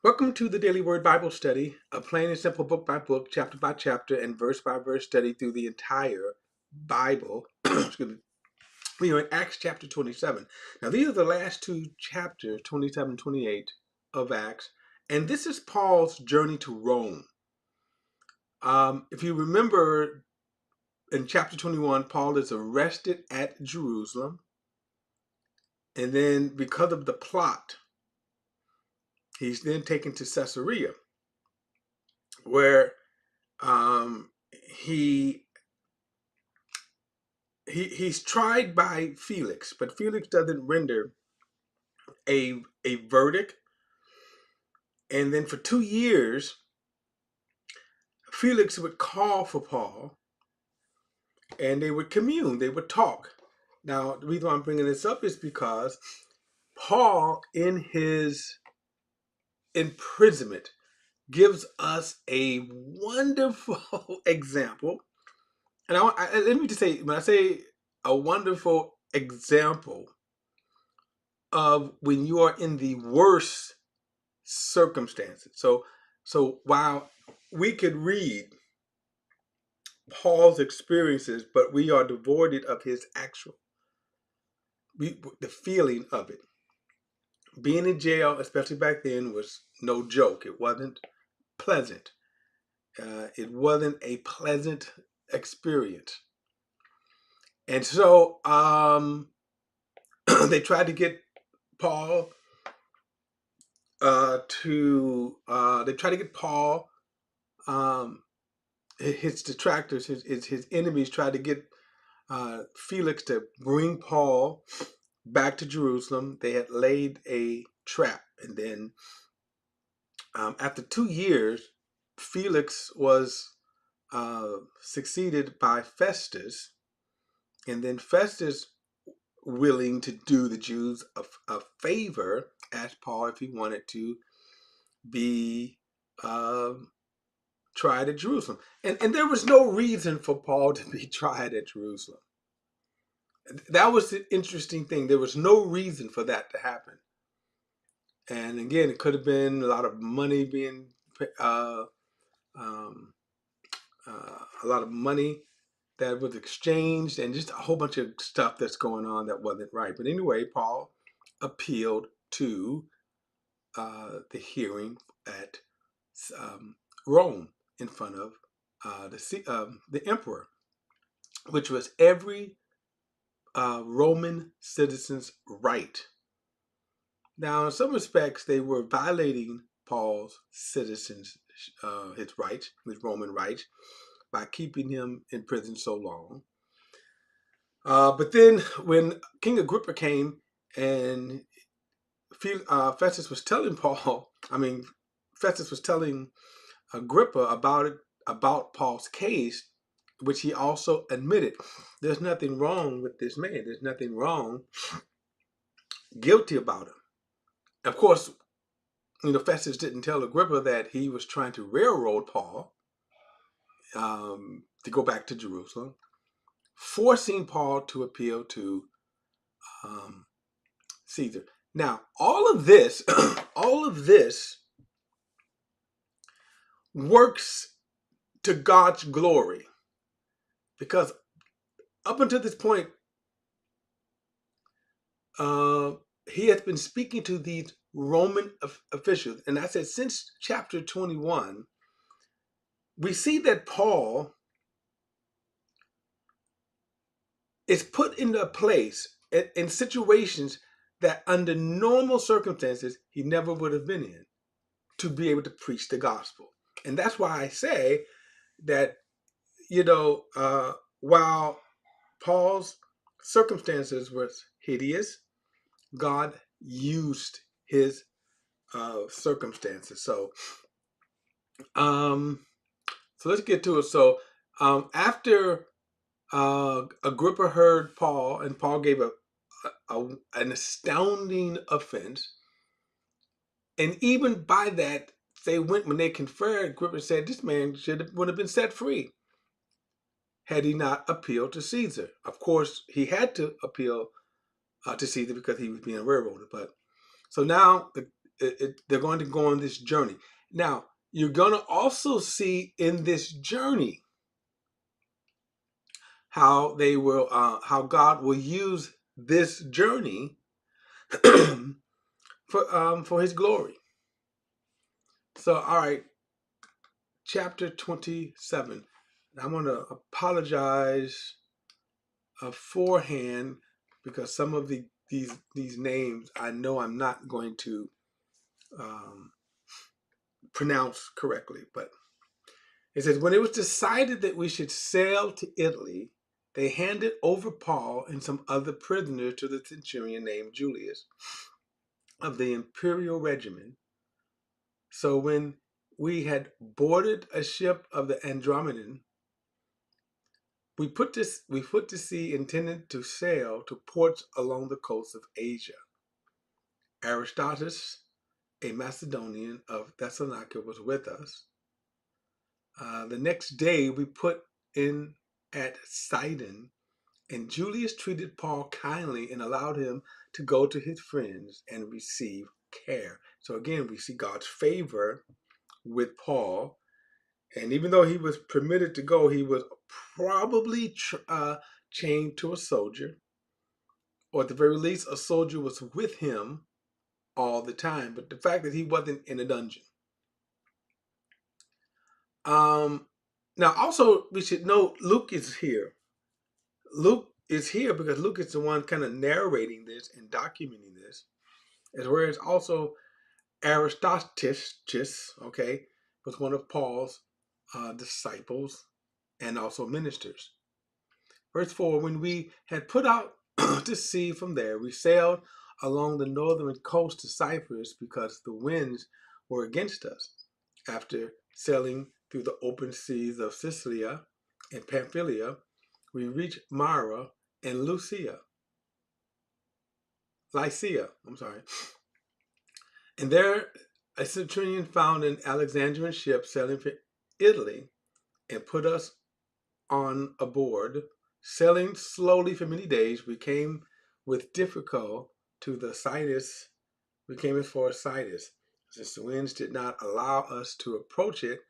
Welcome to the Daily Word Bible Study, a plain and simple book by book, chapter by chapter, and verse by verse study through the entire Bible. Excuse me. We are in Acts chapter 27. Now, these are the last two chapters, 27, 28 of Acts, and this is Paul's journey to Rome. If you remember, in chapter 21, Paul is arrested at Jerusalem, and then because of the plot, he's then taken to Caesarea, where he he's tried by Felix, but Felix doesn't render a verdict. And then for 2 years, Felix would call for Paul, and they would commune, they would talk. Now, the reason why I'm bringing this up is because Paul, in his imprisonment, gives us a wonderful example. And let me just say, when I say a wonderful example of when you are in the worst circumstances. So while we could read Paul's experiences, but we are devoid of his the feeling of it. Being in jail, especially back then, was no joke. It wasn't pleasant. It wasn't a pleasant experience. And so they tried to get Paul his detractors, his enemies tried to get Felix to bring Paul back to Jerusalem. They had laid a trap, and then after 2 years, Felix was succeeded by Festus, and then Festus, willing to do the Jews a favor, asked Paul if he wanted to be tried at Jerusalem. And there was no reason for Paul to be tried at Jerusalem. That was the interesting thing. There was no reason for that to happen. And again, it could have been a lot of money being, a lot of money that was exchanged, and just a whole bunch of stuff that's going on that wasn't right. But anyway, Paul appealed to the hearing at Rome in front of the emperor, which was every Roman citizen's right. Now, in some respects, they were violating Paul's citizens, his rights, his Roman rights, by keeping him in prison so long. But then when King Agrippa came and Festus was telling Festus was telling Agrippa about Paul's case, which he also admitted, there's nothing wrong with this man. There's nothing wrong, guilty about him. Of course, Festus didn't tell Agrippa that he was trying to railroad Paul to go back to Jerusalem, forcing Paul to appeal to Caesar. Now, all of this, all of this works to God's glory, because up until this point, he has been speaking to these Roman officials. And I said, since chapter 21, we see that Paul is put into a place in situations that under normal circumstances he never would have been in, to be able to preach the gospel. And that's why I say that, while Paul's circumstances were hideous, God used his circumstances. So let's get to it. So after Agrippa heard Paul, and Paul gave an astounding offense, and even by that, when they conferred, Agrippa said this man would have been set free had he not appealed to Caesar. Of course, he had to appeal to Caesar because he was being railroaded. But so now they're going to go on this journey. Now, you're going to also see in this journey how how God will use this journey for His glory. So, all right, chapter 27. I'm going to apologize beforehand because some of these names I know I'm not going to pronounce correctly. But it says, when it was decided that we should sail to Italy, they handed over Paul and some other prisoners to the centurion named Julius of the imperial regiment. So when we had boarded a ship of the Andromedan, we put to sea, intended to sail to ports along the coast of Asia. Aristarchus, a Macedonian of Thessalonica, was with us. The next day we put in at Sidon, and Julius treated Paul kindly and allowed him to go to his friends and receive care. So again, we see God's favor with Paul. And even though he was permitted to go, he was probably chained to a soldier, or at the very least, a soldier was with him all the time. But the fact that he wasn't in a dungeon. Now, also, we should note Luke is here. Luke is here because Luke is the one kind of narrating this and documenting this, as well as also Aristarchus, okay, was one of Paul's disciples and also ministers. Verse 4, when we had put out to sea from there, we sailed along the northern coast to Cyprus because the winds were against us. After sailing through the open seas of Sicilia and Pamphylia, we reached Myra and Lycia. And there a centurion found an Alexandrian ship sailing for Italy and put us on aboard. Sailing slowly for many days, we came with difficulty to the Citus. We came as far as Citus. Since the winds did not allow us to approach it,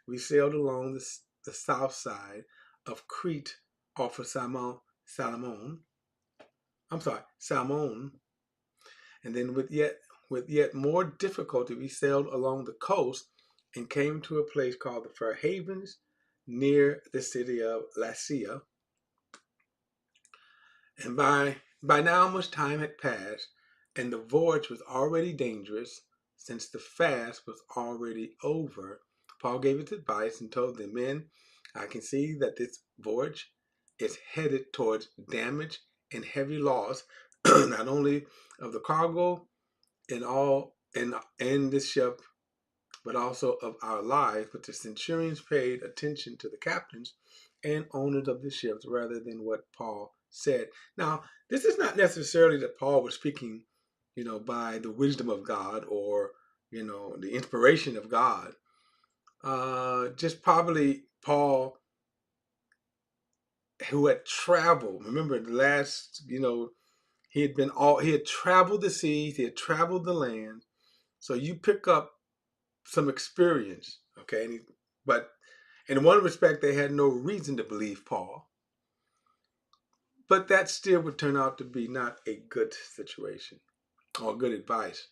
we sailed along the south side of Crete off of Salmon. And then with yet more difficulty, we sailed along the coast and came to a place called the Fair Havens near the city of Lasea. And by now much time had passed, and the voyage was already dangerous, since the fast was already over. Paul gave his advice and told the men, I can see that this voyage is headed towards damage and heavy loss, not only of the cargo and all and this ship, but also of our lives. But the centurions paid attention to the captains and owners of the ships rather than what Paul said. Now, this is not necessarily that Paul was speaking, by the wisdom of God or, the inspiration of God. Just probably Paul, who had traveled. Remember the last, he had traveled the seas, he had traveled the land. So you pick up some experience, okay? But in one respect, they had no reason to believe Paul. But that still would turn out to be not a good situation or good advice.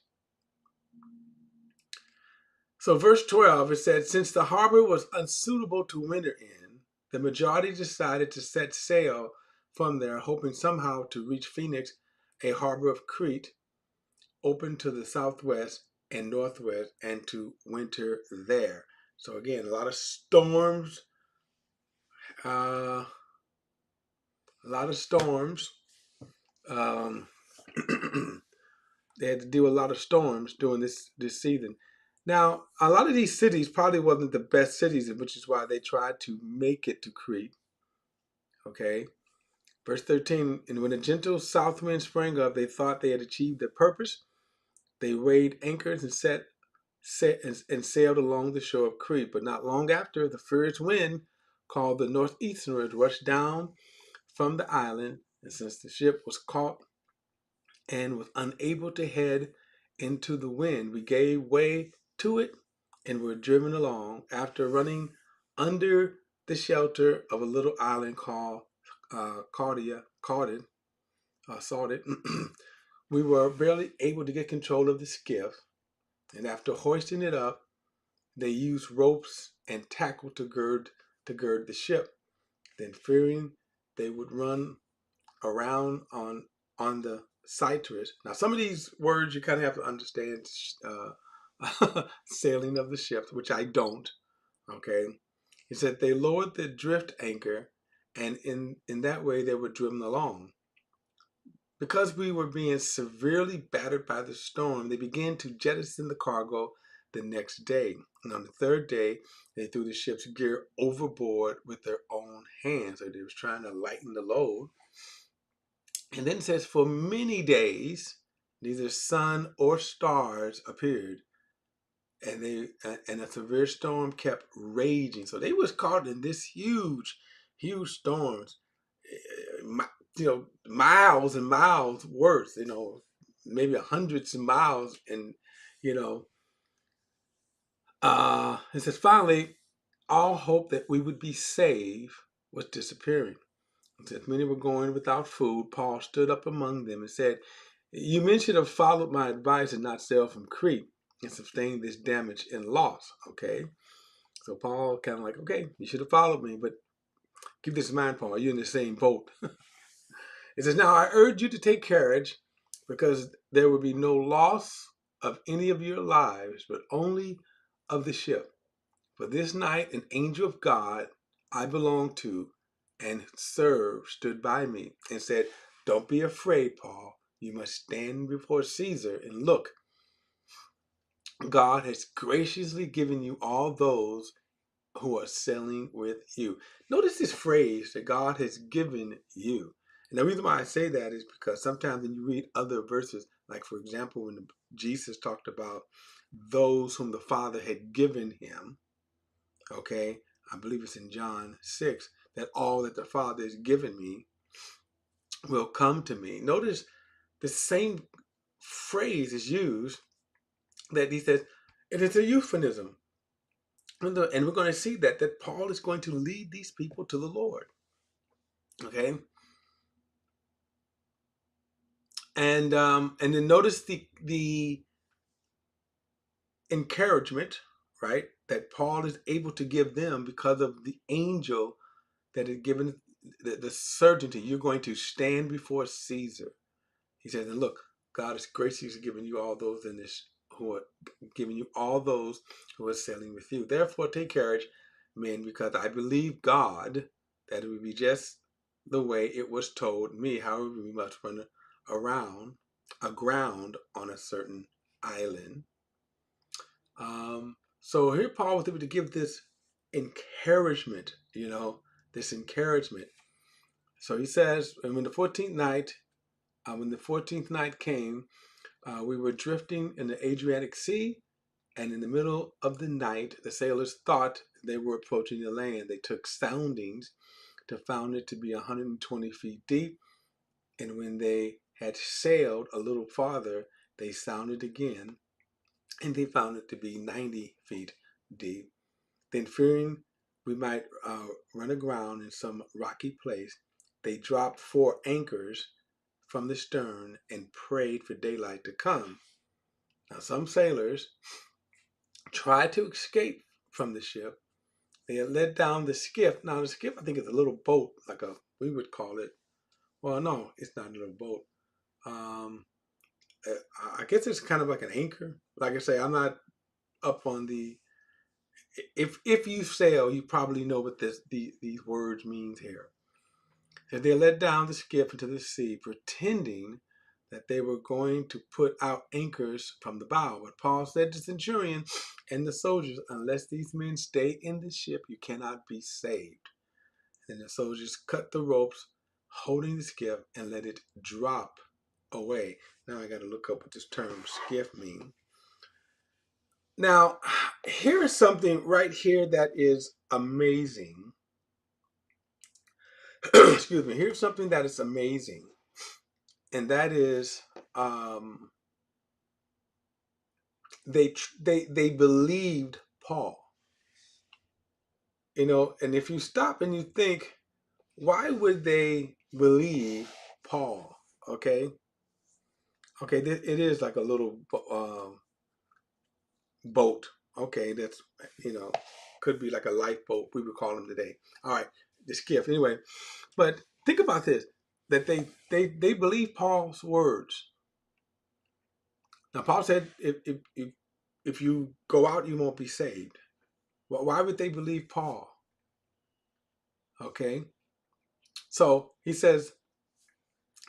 So verse 12, it said, since the harbor was unsuitable to winter in, the majority decided to set sail from there, hoping somehow to reach Phoenix, a harbor of Crete, open to the southwest and northwest, and to winter there. So again, a lot of storms. They had to deal with a lot of storms during this season. Now, a lot of these cities probably wasn't the best cities, which is why they tried to make it to Crete. Okay. Verse 13, and when a gentle south wind sprang up, they thought they had achieved their purpose. They weighed anchors and sailed along the shore of Crete. But not long after, the furious wind, called the northeasterner, rushed down from the island, and since the ship was caught and was unable to head into the wind. We gave way to it and were driven along. After running under the shelter of a little island called Sardid, we were barely able to get control of the skiff. And after hoisting it up, they used ropes and tackle to gird the ship. Then, fearing they would run around on the citrus. Now, some of these words you kind of have to understand. Sailing of the ships, which I don't. Okay, he said they lowered the drift anchor, and in that way they were driven along. Because we were being severely battered by the storm, they began to jettison the cargo the next day. And on the third day, they threw the ship's gear overboard with their own hands. So they was trying to lighten the load. And then it says, for many days, neither sun or stars appeared. And a severe storm kept raging. So they was caught in this huge storms, miles and miles worth, maybe hundreds of miles. And, you know, it says, finally, all hope that we would be saved was disappearing. Since many were going without food, Paul stood up among them and said, you men should have followed my advice and not sailed from Crete and sustained this damage and loss. Okay. So Paul kind of like, okay, you should have followed me, but keep this in mind, Paul, you're in the same boat. It says, now I urge you to take courage, because there will be no loss of any of your lives, but only of the ship. For this night an angel of God I belong to and serve stood by me and said, don't be afraid, Paul. You must stand before Caesar, and look, God has graciously given you all those who are sailing with you. Notice this phrase that God has given you. And the reason why I say that is because sometimes when you read other verses, like for example, when Jesus talked about those whom the Father had given him, okay, I believe it's in John 6, that all that the Father has given me will come to me. Notice the same phrase is used, that he says, it is a euphemism. And we're going to see that Paul is going to lead these people to the Lord. Okay. And then notice the encouragement, right, that Paul is able to give them because of the angel that had given the certainty you're going to stand before Caesar. He says, and look, God is graciously giving you all those who are giving you all those who are sailing with you. Therefore, take courage, men, because I believe God that it would be just the way it was told me. However, we must run aground on a certain island. So here Paul was able to give this encouragement, this encouragement. So he says, and when the 14th night came, we were drifting in the Adriatic Sea, and in the middle of the night, the sailors thought they were approaching the land. They took soundings to found it to be 120 feet deep, and when they had sailed a little farther, they sounded again, and they found it to be 90 feet deep. Then, fearing we might run aground in some rocky place, they dropped 4 anchors from the stern and prayed for daylight to come. Now, some sailors tried to escape from the ship. They had let down the skiff. Now, the skiff, I think, is a little boat, we would call it. Well, no, it's not a little boat. I guess it's kind of like an anchor. Like I say, I'm not up on the. If you sail, you probably know what these words means here. And they let down the skiff into the sea, pretending that they were going to put out anchors from the bow. But Paul said to the centurion and the soldiers, unless these men stay in the ship, you cannot be saved. And the soldiers cut the ropes holding the skiff and let it drop away. Now I got to look up what this term skiff means. Now, here is something right here that is amazing. Excuse me. Here's something that is amazing. And that is they believed Paul. And if you stop and you think, why would they believe Paul? Okay, it is like a little boat. Okay, that's could be like a lifeboat, we would call them today. All right, the skiff. Anyway, but think about this: that they believe Paul's words. Now, Paul said, if you go out, you won't be saved. Well, why would they believe Paul? Okay, so he says,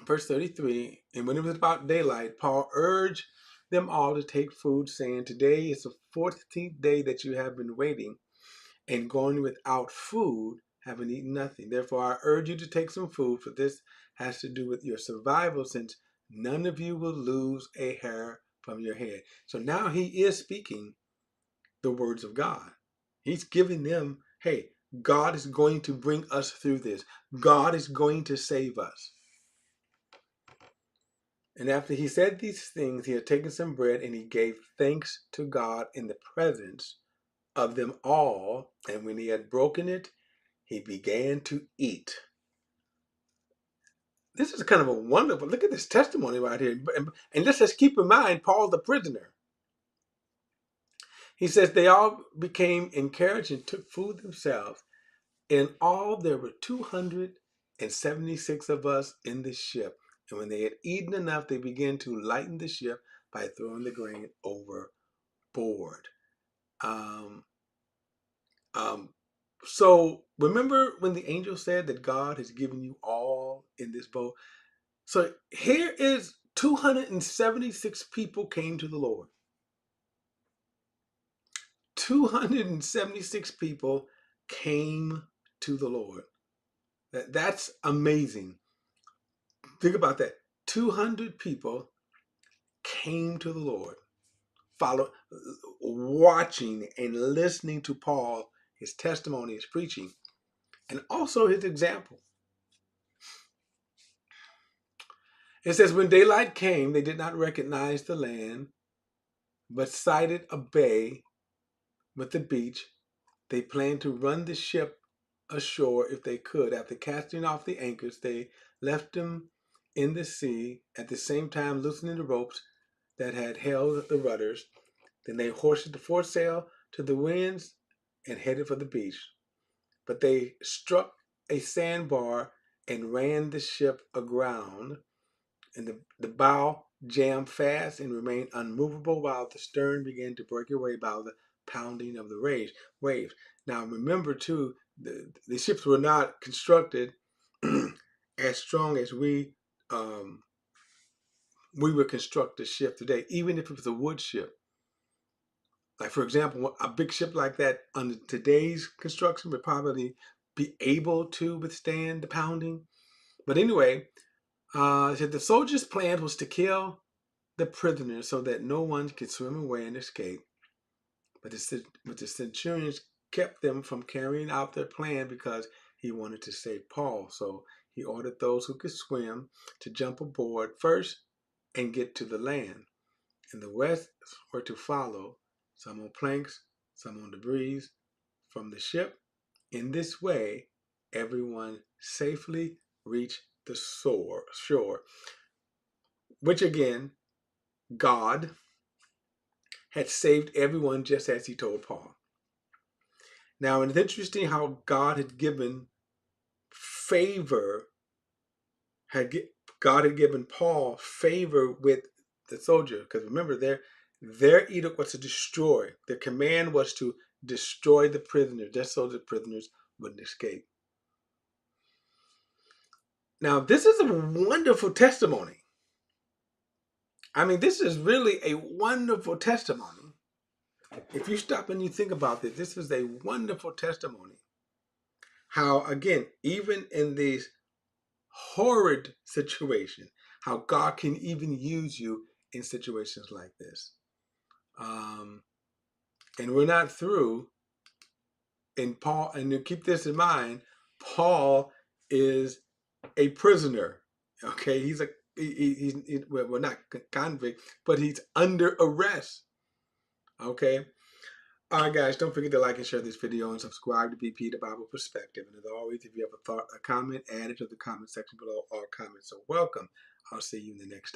verse 33, and when it was about daylight, Paul urged them all to take food, saying, "Today is the 14th day that you have been waiting and going without food, having eaten nothing. Therefore, I urge you to take some food, for this has to do with your survival, since none of you will lose a hair from your head." So now he is speaking the words of God. He's giving them, hey, God is going to bring us through this. God is going to save us. And after he said these things, he had taken some bread and he gave thanks to God in the presence of them all. And when he had broken it, he began to eat. This is kind of a wonderful, look at this testimony right here. And let's just keep in mind, Paul the prisoner. He says they all became encouraged and took food themselves. In all, there were 276 of us in the ship. And when they had eaten enough, they began to lighten the ship by throwing the grain overboard. Um, um, so remember when the angel said that God has given you all in this boat? So here is 276 people came to the Lord. 276 people came to the Lord. That's amazing. Think about that. 200 people came to the Lord, watching and listening to Paul, his testimony, his preaching, and also his example. It says, when daylight came, they did not recognize the land, but sighted a bay with the beach. They planned to run the ship ashore if they could. After casting off the anchors, they left them in the sea, at the same time loosening the ropes that had held the rudders. Then they hoisted the foresail to the winds and headed for the beach. But they struck a sandbar and ran the ship aground, and the bow jammed fast and remained unmovable while the stern began to break away by the pounding of the waves. Now remember too, the ships were not constructed as strong as we would construct a ship today, even if it was a wood ship. Like, for example, a big ship like that under today's construction would probably be able to withstand the pounding. But anyway, the soldiers' plan was to kill the prisoners so that no one could swim away and escape. But the centurions kept them from carrying out their plan because he wanted to save Paul. So he ordered those who could swim to jump aboard first and get to the land, and the rest were to follow, some on planks, some on debris from the ship. In this way, everyone safely reached the shore, which again, God had saved everyone just as he told Paul. Now, it's interesting how God had given favor, God had given Paul favor with the soldier, because remember, their edict was to destroy. Their command was to destroy the prisoners, just so the prisoners wouldn't escape. Now, this is a wonderful testimony. I mean, this is really a wonderful testimony. If you stop and you think about this is a wonderful testimony. How, again, even in these horrid situations, how God can even use you in situations like this. And we're not through. And Paul, and to keep this in mind, Paul is a prisoner. Okay, he's well, not convict, but he's under arrest. Okay. All right, guys, don't forget to like and share this video and subscribe to BP, the Bible Perspective. And as always, if you have a thought, a comment, add it to the comment section below. All comments are welcome. I'll see you in the next